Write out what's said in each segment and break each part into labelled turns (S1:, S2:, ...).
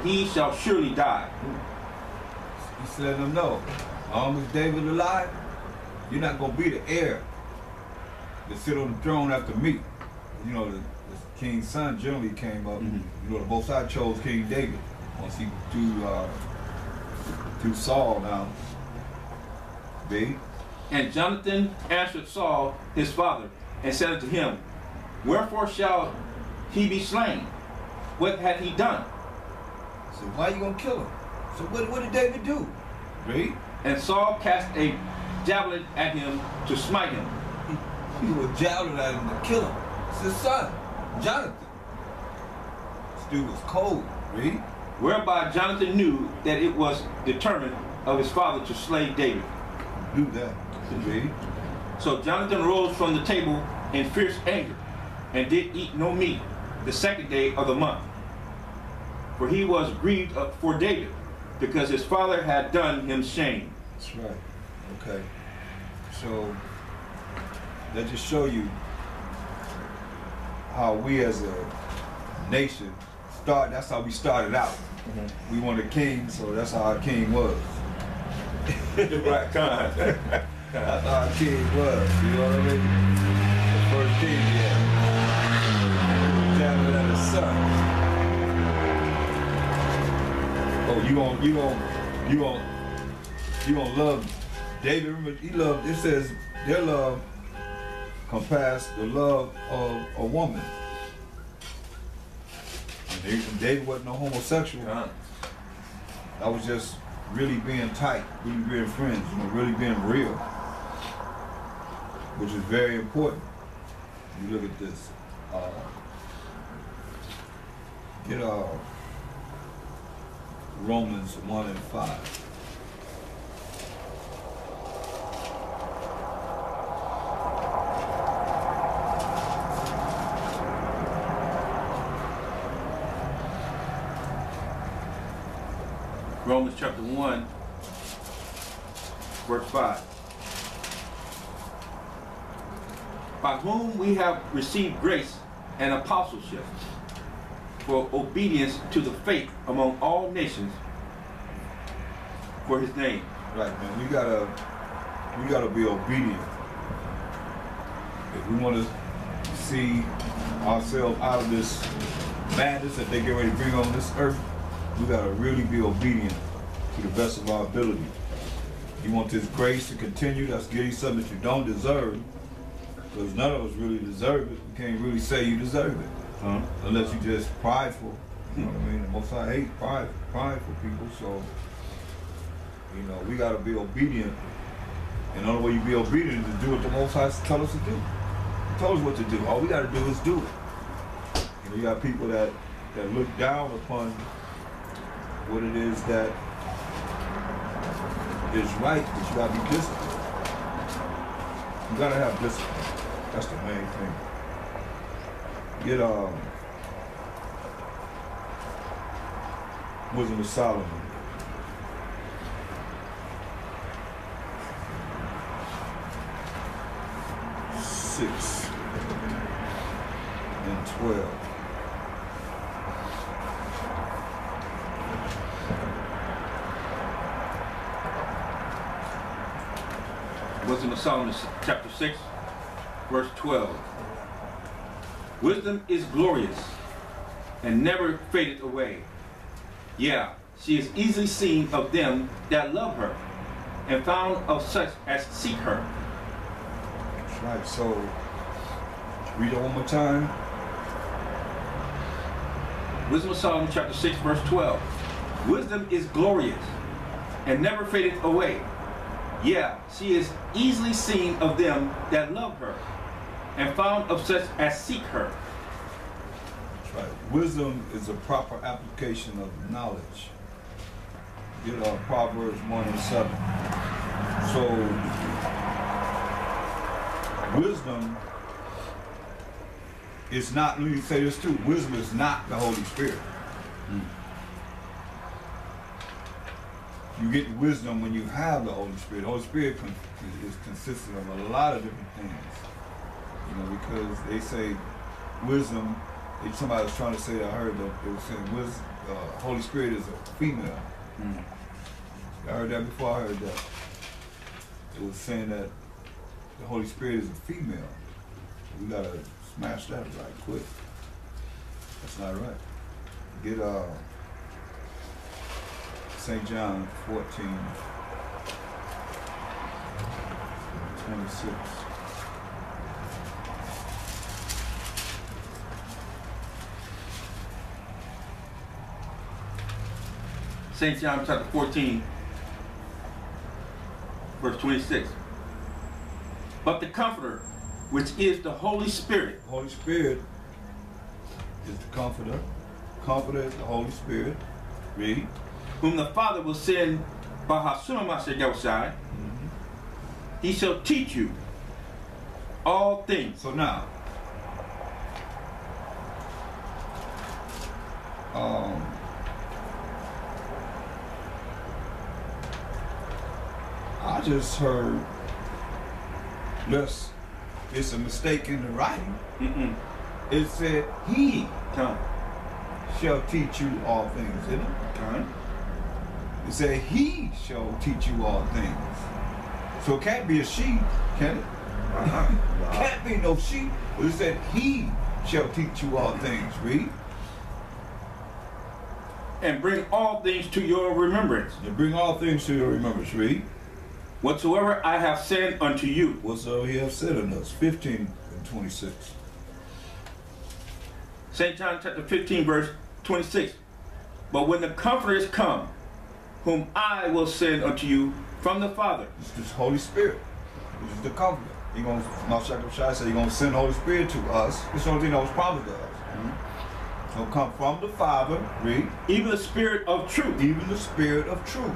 S1: he shall surely die.
S2: He's letting them know, as long as David alive, you're not going to be the heir to sit on the throne after me. You know, the king's son generally came up. You know, the Most High chose King David once he threw Saul down. B.
S1: And Jonathan answered Saul his father, and said unto him, wherefore shall he be slain? What had he done?
S2: So why are you going to kill him? So what did David do? Read.
S1: And Saul cast a javelin at him to smite him.
S2: He was javelin at him to kill him. It's his son, Jonathan. This dude was cold. Read.
S1: Whereby Jonathan knew that it was determined of his father to slay David.
S2: Do that. Read.
S1: So Jonathan rose from the table in fierce anger, and did eat no meat the second day of the month. For he was grieved for David, because his father had done him shame.
S2: That's right. Okay. So that just show you how we as a nation that's how we started out. We wanted a king, so that's how our king was.
S1: Right, kind.
S2: That's how our king was, you know what I mean? The first king, yeah. Javelin at his son. Oh, you gonna love David? Remember, he loved. It says their love compassed the love of a woman. And David wasn't no homosexual. That was just really being tight, really being friends, you know, really being real, which is very important. You look at this. Get Romans 1 and 5.
S1: Romans chapter 1, verse 5. By whom we have received grace and apostleship for obedience to the faith among all nations for his name.
S2: Right, man. We gotta be obedient. If we want to see ourselves out of this madness that they get ready to bring on this earth, we gotta really be obedient to the best of our ability. You want this grace to continue, that's getting something that you don't deserve, because none of us really deserve it. You can't really say you deserve it, unless you're just prideful. You know what I mean? The Most High hates prideful people, so you know, we gotta be obedient. And the only way you be obedient is to do what the Most High tells us to do. He told us what to do. All we gotta do is do it. You know, you got people that look down upon what it is that is right, but you gotta be disciplined. You gotta have discipline. That's the main thing. Get Wisdom of Solomon. 6 and 12.
S1: Wisdom of Solomon, chapter 6, verse 12. Wisdom is glorious and never fadeth away. Yeah, she is easily seen of them that love her, and found of such as seek her.
S2: That's right. So, read it one more time.
S1: Wisdom of Solomon, chapter 6, verse 12. Wisdom is glorious and never fadeth away. Yeah, she is easily seen of them that love her, and found of such as seek her.
S2: That's right. Wisdom is a proper application of knowledge. Get Proverbs 1 and 7. So, wisdom is not, let me say this too, wisdom is not the Holy Spirit. You get wisdom when you have the Holy Spirit. The Holy Spirit is consistent of a lot of different things. You know, because they say wisdom, if somebody was trying to say, I heard that they were saying Holy Spirit is a female. I heard that before. I heard that. It was saying that the Holy Spirit is a female. We gotta smash that right quick. That's not right. Get St. John 14, 26.
S1: St. John chapter 14, verse 26. But the Comforter, which is the Holy Spirit.
S2: The Holy Spirit is the Comforter. Comforter is the Holy Spirit. Read.
S1: Whom the Father will send by Mashayach. He shall teach you all things.
S2: So now, I just heard, unless it's a mistake in the writing, it said, He shall teach you all things, didn't it? It said, He shall teach you all things. So it can't be a she, can it? Can't be no she. But it said, He shall teach you all things. Read.
S1: And bring all things to your remembrance.
S2: And bring all things to your remembrance. Read.
S1: Whatsoever I have said unto you.
S2: Whatsoever He has said unto us. 15 and 26.
S1: St. John chapter 15, verse 26. But when the Comforter is come, whom I will send unto you from the Father.
S2: This is Holy Spirit. This is the Comforter. Mashayach said He's going to send the Holy Spirit to us. This is the only thing that was promised to us. He'll come from the Father. Read.
S1: Even the Spirit of truth.
S2: Even the Spirit of truth.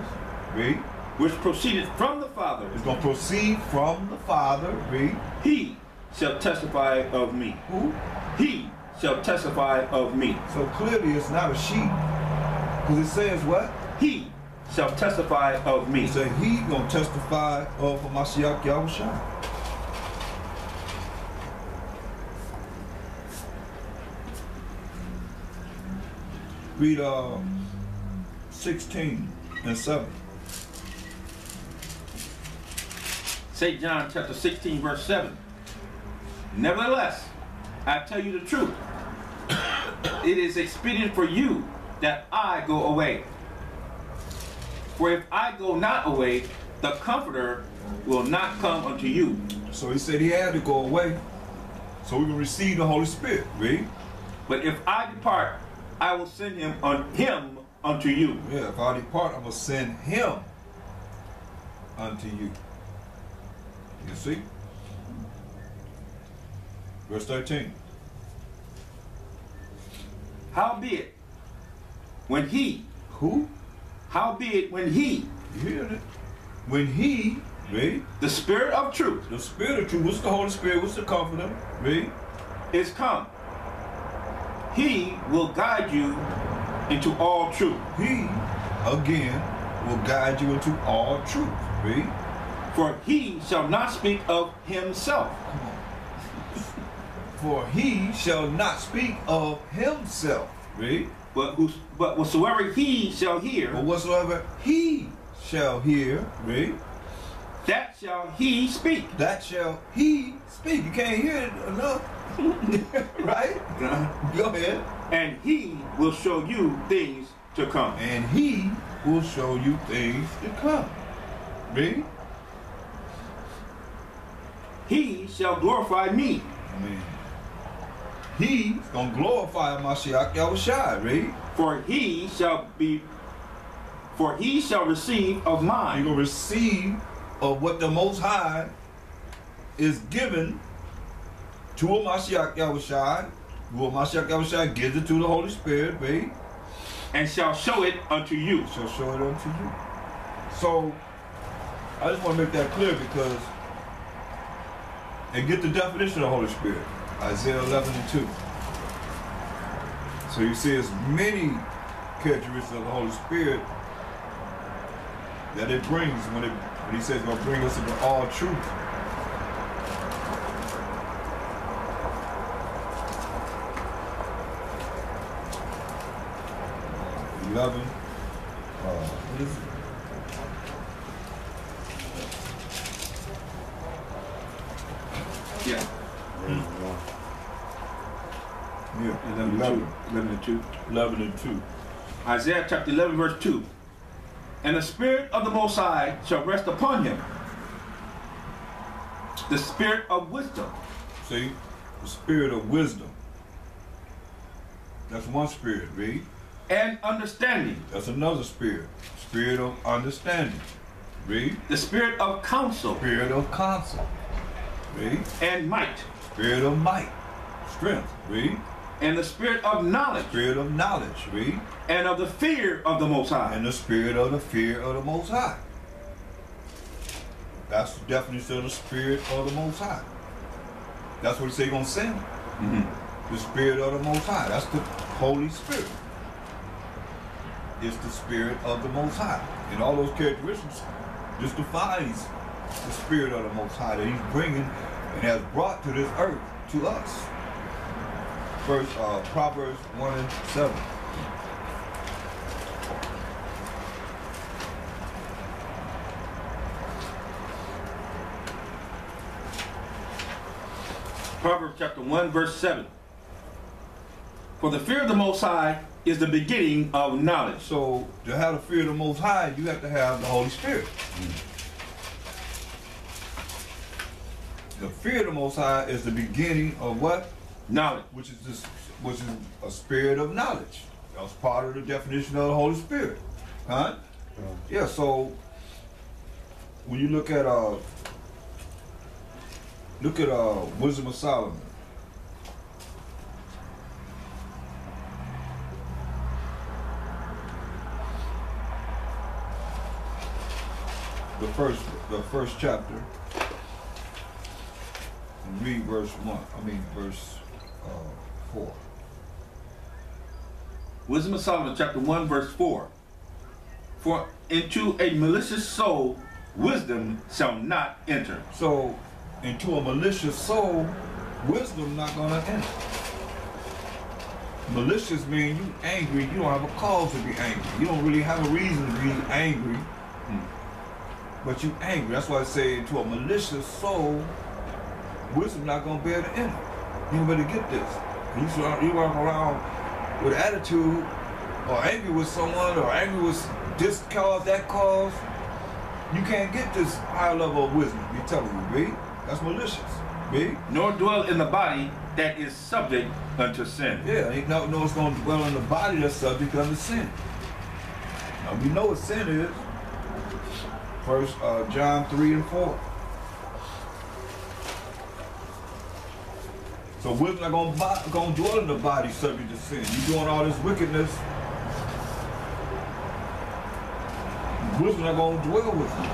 S2: Read.
S1: Which proceeded from the Father.
S2: It's going to proceed from the Father. Read.
S1: He shall testify of me.
S2: Who?
S1: He shall testify of me.
S2: So clearly it's not a she. Because it says what?
S1: He shall testify of me.
S2: It says He going to testify of Mashayach Yahawashi. Read 16 and 7.
S1: St. John chapter 16, verse 7. Nevertheless, I tell you the truth. It is expedient for you that I go away. For if I go not away, the Comforter will not come unto you.
S2: So He said He had to go away so we can receive the Holy Spirit. Read.
S1: But if I depart, I will send him unto you.
S2: Yeah, if I depart, I'm going to send Him unto you. You see? Verse 13.
S1: Howbeit, when He.
S2: Who?
S1: Howbeit, when He.
S2: You hear it? When He, read.
S1: The Spirit of truth.
S2: The Spirit of truth. What's the Holy Spirit? What's the Comforter? Read.
S1: Is come. He will guide you into all truth.
S2: He, again, will guide you into all truth. Read.
S1: For He shall not speak of Himself.
S2: For He shall not speak of Himself. Read.
S1: But whatsoever He shall hear.
S2: But whatsoever He shall hear. Read.
S1: That shall He speak.
S2: That shall He speak. You can't hear it enough. Right? Go ahead.
S1: And He will show you things to come.
S2: And He will show you things to come. Read.
S1: He shall glorify me.
S2: I mean, He's going to glorify Mashayach Yahawashi. Read.
S1: For He shall receive of mine.
S2: You're going to receive of what the Most High is given to a Mashayach Yahawashi. Who a Mashayach Yahawashi gives it to the Holy Spirit. Read.
S1: And shall show it unto you.
S2: Shall show it unto you. So, I just want to make that clear because, and get the definition of the Holy Spirit. Isaiah 11 and 2. So you see there's many characteristics of the Holy Spirit that it brings when He says it's going to bring us into all truth. 11. What is it?
S1: Yeah.
S2: Yeah.
S1: 11 and 2.
S2: 11 and 2.
S1: Isaiah chapter 11, verse 2. And the Spirit of the Most High shall rest upon him, the Spirit of wisdom.
S2: See? The Spirit of wisdom. That's one spirit, read.
S1: And understanding.
S2: That's another spirit. Spirit of understanding. Read.
S1: The Spirit of counsel.
S2: Spirit of counsel. Read.
S1: And might.
S2: Spirit of might. Strength. Read.
S1: And the Spirit of knowledge.
S2: Spirit of knowledge. Read.
S1: And of the fear of the Most High.
S2: And the spirit of the fear of the Most High. That's the definition of the Spirit of the Most High. That's what he's going to send. The Spirit of the Most High. That's the Holy Spirit. It's the Spirit of the Most High. And all those characteristics just defines the Spirit of the Most High that he's bringing and has brought to this earth to us. First, Proverbs 1 and 7.
S1: Proverbs chapter 1, verse 7. For the fear of the Most High is the beginning of knowledge.
S2: So, to have the fear of the Most High, you have to have the Holy Spirit. The fear of the Most High is the beginning of what?
S1: Knowledge.
S2: Which is a spirit of knowledge. That's part of the definition of the Holy Spirit. Huh? Yeah, so when you look at Wisdom of Solomon. The first chapter. And read verse 4.
S1: Wisdom of Solomon chapter 1, verse 4. For into a malicious soul wisdom shall not enter.
S2: So, into a malicious soul, wisdom not gonna enter. Malicious means you angry, you don't have a cause to be angry. You don't really have a reason to be angry, but you angry. That's why I say into a malicious soul, wisdom not gonna be able to enter. You better get this. You walk around with attitude, or angry with someone, or angry with this cause, that cause, you can't get this high level of wisdom. You telling me, read? That's malicious. Read?
S1: Nor dwell in the body that is subject unto sin.
S2: Yeah, no, it's going to dwell in the body that's subject unto sin. Now we know what sin is. First John 3 and 4. So wisdom not going to dwell in the body subject to sin. You doing all this wickedness. Wisdom not going to dwell with you.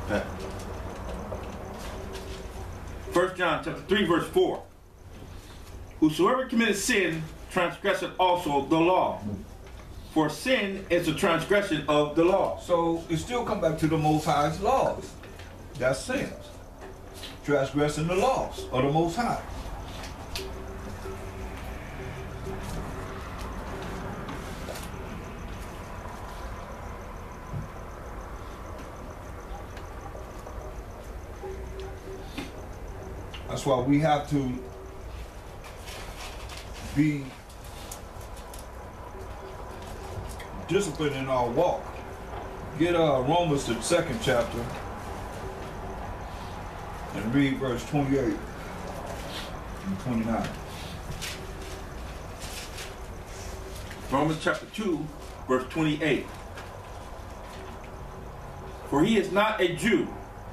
S1: That. 1 John chapter 3, verse 4. Whosoever committeth sin transgresseth also the law. For sin is the transgression of the law.
S2: So it still come back to the Most High's laws. That's sin. Transgressing the laws of the Most High. That's why we have to be disciplined in our walk. Get Romans the 2nd chapter and read verse 28 and 29.
S1: Romans chapter 2, verse 28. For he is not a Jew,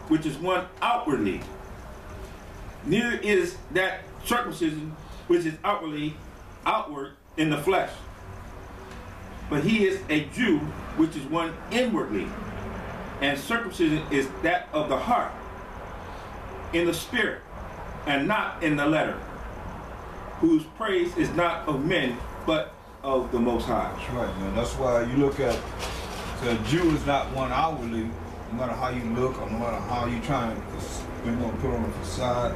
S1: which is one outwardly, neither is that circumcision which is outward in the flesh. But he is a Jew which is one inwardly, and circumcision is that of the heart, in the spirit, and not in the letter, whose praise is not of men, but of the Most High.
S2: That's right, man. That's why you look at, so a Jew is not one outwardly, no matter how you look, or no matter how you trying to put on a facade.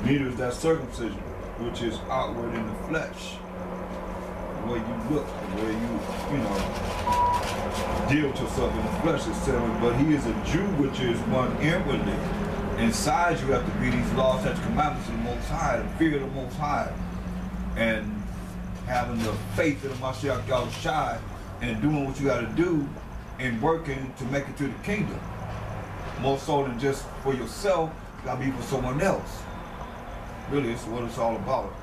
S2: Neither is that circumcision. which is outward in the flesh. The way you look, the way you know, deal with yourself in the flesh is selling. But he is a Jew, which is one inwardly. Inside you have to be these laws, such commandments of the Most High, the fear of the Most High, and having the faith in the Mashayach Yahawashi, and doing what you got to do, and working to make it to the kingdom. More so than just for yourself, you got to be for someone else. Really, it's what it's all about.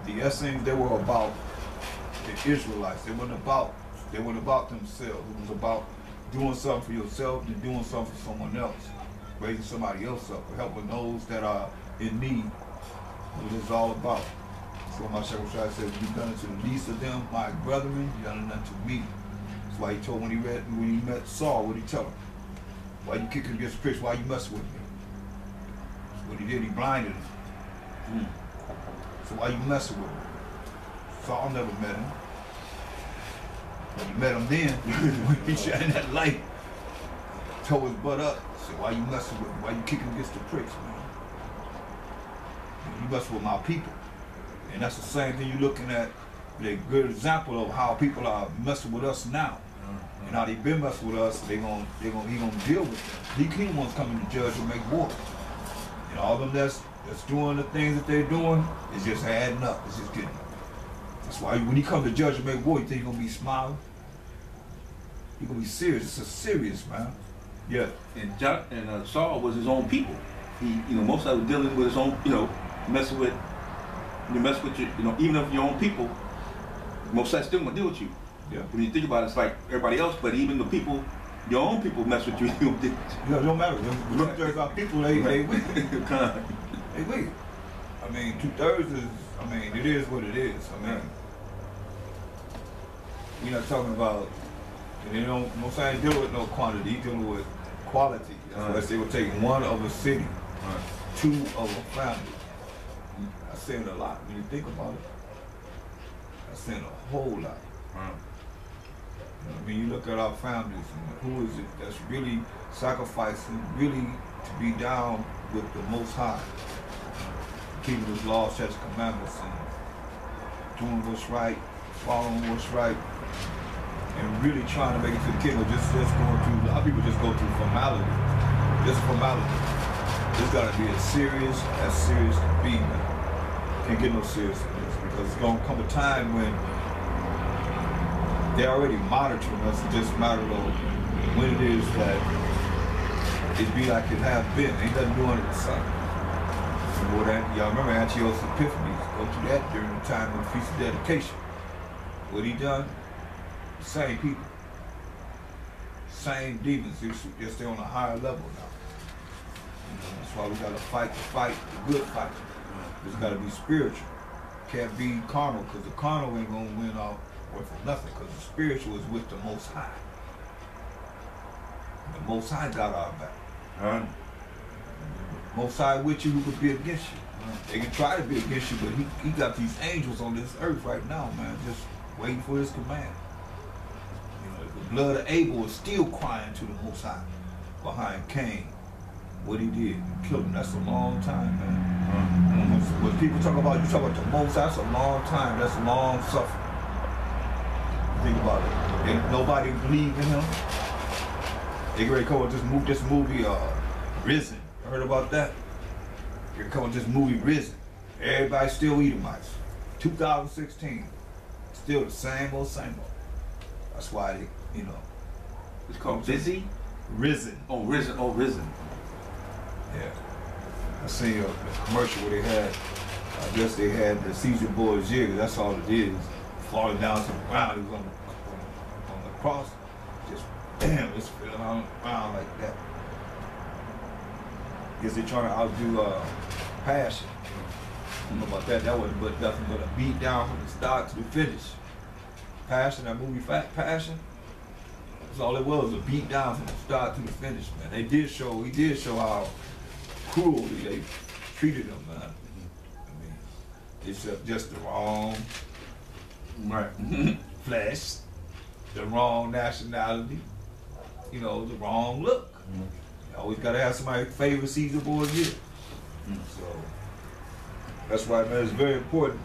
S2: The essence, they were about the Israelites. They weren't about themselves. It was about doing something for yourself and doing something for someone else. Raising somebody else up, or helping those that are in need. What it's all about. So Mashayach says, "You've done it to the least of them, my brethren. You've done it unto me." That's why he told when he met Saul, what did he tell him? Why you kicking against the pricks? Why you messing with me? That's what he did. He blinded him. So why you messing with him? Saul never met him. When you met him then, when he shined that light, told his butt up. So why you messing with me? Why you kicking against the pricks, man? You messing with my people. And that's the same thing you're looking at, a good example of how people are messing with us now. And how they've been messing with us, he gonna deal with them. He the one's coming to judge and make war. And all of them that's doing the things that they're doing is just adding up. It's just getting up. That's why when he comes to judge and make war, you think he's gonna be smiling? He's gonna be serious. It's a serious, man. Yeah.
S1: And Saul was his own people. He, most of it was dealing with his own, messing with your, even of your own people. Most of that still gonna deal with you.
S2: Yeah.
S1: When you think about it, it's like everybody else, but even the people, your own people mess with you.
S2: It don't matter. The 2/3 of our people, they weak. They weak. I mean, 2/3 is, it is what it is. We're not talking about, no saying deal with no quantity, he's dealing with quality. Unless they would take one of a city, two of a family. That's saying a lot when you think about it. That's saying a whole lot. You look at our families, and who is it that's really sacrificing, really to be down with the Most High, keeping His laws, statutes, commandments, and doing what's right, following what's right, and really trying to make it to the kingdom. Just going through. A lot of people just go through formality, just formality. It's got to be as serious can be, man. Can't get no serious in this, because it's gonna come a time when they're already monitoring us. It's just a matter of when it is that it be like it have been. Ain't nothing new under the sun. Y'all remember Antiochus Epiphanes? Go through that during the time of the Feast of Dedication. What he done? The same people. Same demons. Just they're on a higher level now. That's why we got to fight the good fight. It's got to be spiritual. Can't be carnal, because the carnal ain't going to win out worth nothing, because the spiritual is with the Most High. The Most High got our back. Most High with you, who could be against you. They can try to be against you, but he got these angels on this earth right now, man, just waiting for his command. The blood of Abel is still crying to the Most High behind Cain. What he did, killed him. That's a long time, man. When people talk about, you talk about the Most High, that's a long time. That's long suffering. Think about it. Ain't nobody believe in him. They ready to come with this movie, Risen. You heard about that? They come with this movie, Risen. Everybody still Edomites. 2016. Still the same old. That's why they,
S1: It's called Busy?
S2: Risen.
S1: Oh, Risen. Oh, Risen.
S2: Yeah. I seen a commercial where they had, I guess they had the Caesar Boys jig. That's all it is. Falling down to the ground. He was on the cross. Just, damn, it's feeling on the ground like that. Guess they're trying to outdo Passion. I don't know about that. That wasn't but nothing but a beat down from the start to the finish. Passion, that movie Passion, that's all it was, a beat down from the start to the finish, man. He did show how cruelly they treated him, man. It's just the wrong flesh, the wrong nationality, the wrong look. You always gotta have somebody favorite Caesar Boys here. So That's why, man, it's very important